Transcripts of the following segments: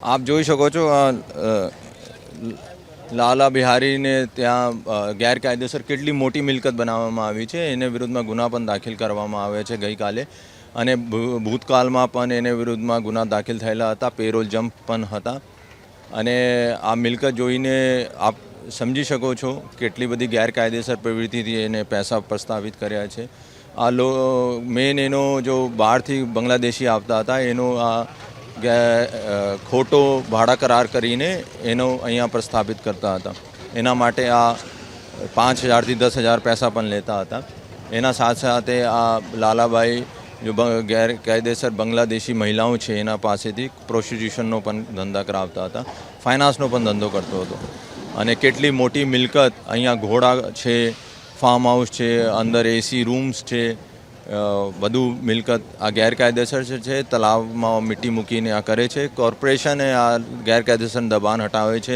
આપ જોઈ શકો છો લાલા બિહારીને ત્યાં ગેરકાયદેસર કેટલી મોટી મિલકત બનાવવામાં આવી છે. એને વિરુદ્ધમાં ગુના પણ દાખલ કરવામાં આવે છે ગઈકાલે, અને ભૂતકાળમાં પણ એને વિરુદ્ધમાં ગુના દાખલ થયેલા હતા. પેરોલ જમ્પ પણ હતા, અને આ મિલકત જોઈને આપ સમજી શકો છો કેટલી બધી ગેરકાયદેસર પ્રવૃત્તિથી એને પૈસા પ્રસ્તાવિત કર્યા છે. આ મેન એનો જો બહારથી બાંગ્લાદેશી આવતા હતા એનો આ ખોટો ભાડા કરાર કરીને એનો અહીંયા પ્રસ્થાપિત કરતા હતા. એના માટે આ 5,000 થી 10,000 પૈસા પણ લેતા હતા. એના સાથે સાથે આ લાલાભાઈ જો ગેરકાયદેસર બાંગ્લાદેશી મહિલાઓ છે એના પાસેથી પ્રોસ્ટિટ્યુશનનો પણ ધંધા કરાવતા હતા, ફાઇનાન્સનો પણ ધંધો કરતો હતો. અને કેટલી મોટી મિલકત અહીંયા ઘોડા છે, ફાર્મ હાઉસ છે, અંદર એસી રૂમ્સ છે, બધું મિલકત આ ગેરકાયદેસર છે. તલાવમાં મીઠી મૂકીને આ કરે છે. કોર્પોરેશને આ ગેરકાયદેસર દબાણ હટાવે છે.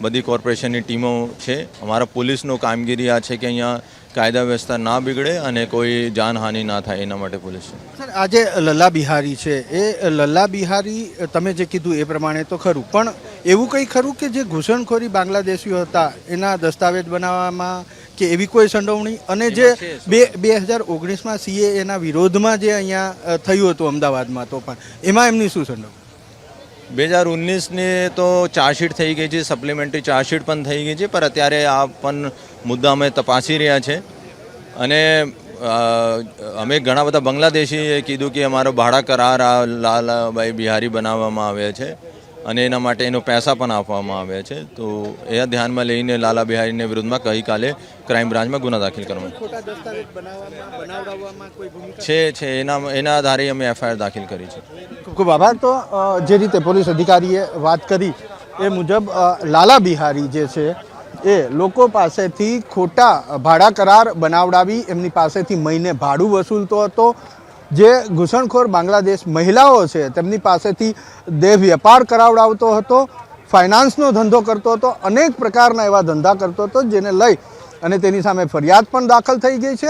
બધી કોર્પોરેશનની ટીમો છે. અમારા પોલીસનો કામગીરી આ છે કે અહીંયા કાયદા વ્યવસ્થા ના બિગડે અને કોઈ જાનહાનિ ના થાય, એના માટે પોલીસ છે. સર, આજે લલ્લા બિહારી છે, એ લલ્લા બિહારી તમે જે કીધું એ પ્રમાણે તો ખરું, પણ એવું કંઈ ખરું કે જે ઘૂસણખોરી બાંગ્લાદેશીઓ હતા એના દસ્તાવેજ બનાવવામાં કે એવી કોઈ સંડોવણી, અને જે 2019માં CAA એના વિરોધમાં જે અહીંયા થયું હતું અમદાવાદમાં, તો પણ એમાં એમની શું સંડોવણી? 2019ની તો ચાર્જશીટ થઈ ગઈ છે, સપ્લિમેન્ટરી ચાર્જશીટ પણ થઈ ગઈ છે, પણ અત્યારે આ પણ મુદ્દા અમે તપાસી રહ્યા છે. અને અમે ઘણા બધા બાંગ્લાદેશીએ કીધું કે અમારો ભાડા કરાર આ લાલાભાઈ બિહારી બનાવવામાં આવ્યા છે અને એના માટે એનો પૈસા પણ આપવામાં આવ્યા છે. તો એ ધ્યાનમાં લઈને લાલા બિહારીને વિરુદ્ધમાં ગઈકાલે ક્રાઇમ બ્રાન્ચમાં ગુના દાખલ કરવામાં છે. એના આધારે અમે FIR દાખલ કરી છે. ખૂબ ખૂબ આભાર. તો જે રીતે પોલીસ અધિકારીએ વાત કરી એ મુજબ લાલા બિહારી જે છે એ લોકો પાસેથી ખોટા ભાડા કરાર બનાવડાવી એમની પાસેથી મહિને ભાડું વસૂલતો હતો. જે ઘૂસણખોર બાંગ્લાદેશ મહિલાઓ છે તેમની પાસેથી દેહ વેપાર કરાવડાવતો હતો, ફાઇનાન્સનો ધંધો કરતો હતો, અનેક પ્રકારના એવા ધંધા કરતો હતો, જેને લઈ અને તેની સામે ફરિયાદ પણ દાખલ થઈ ગઈ છે.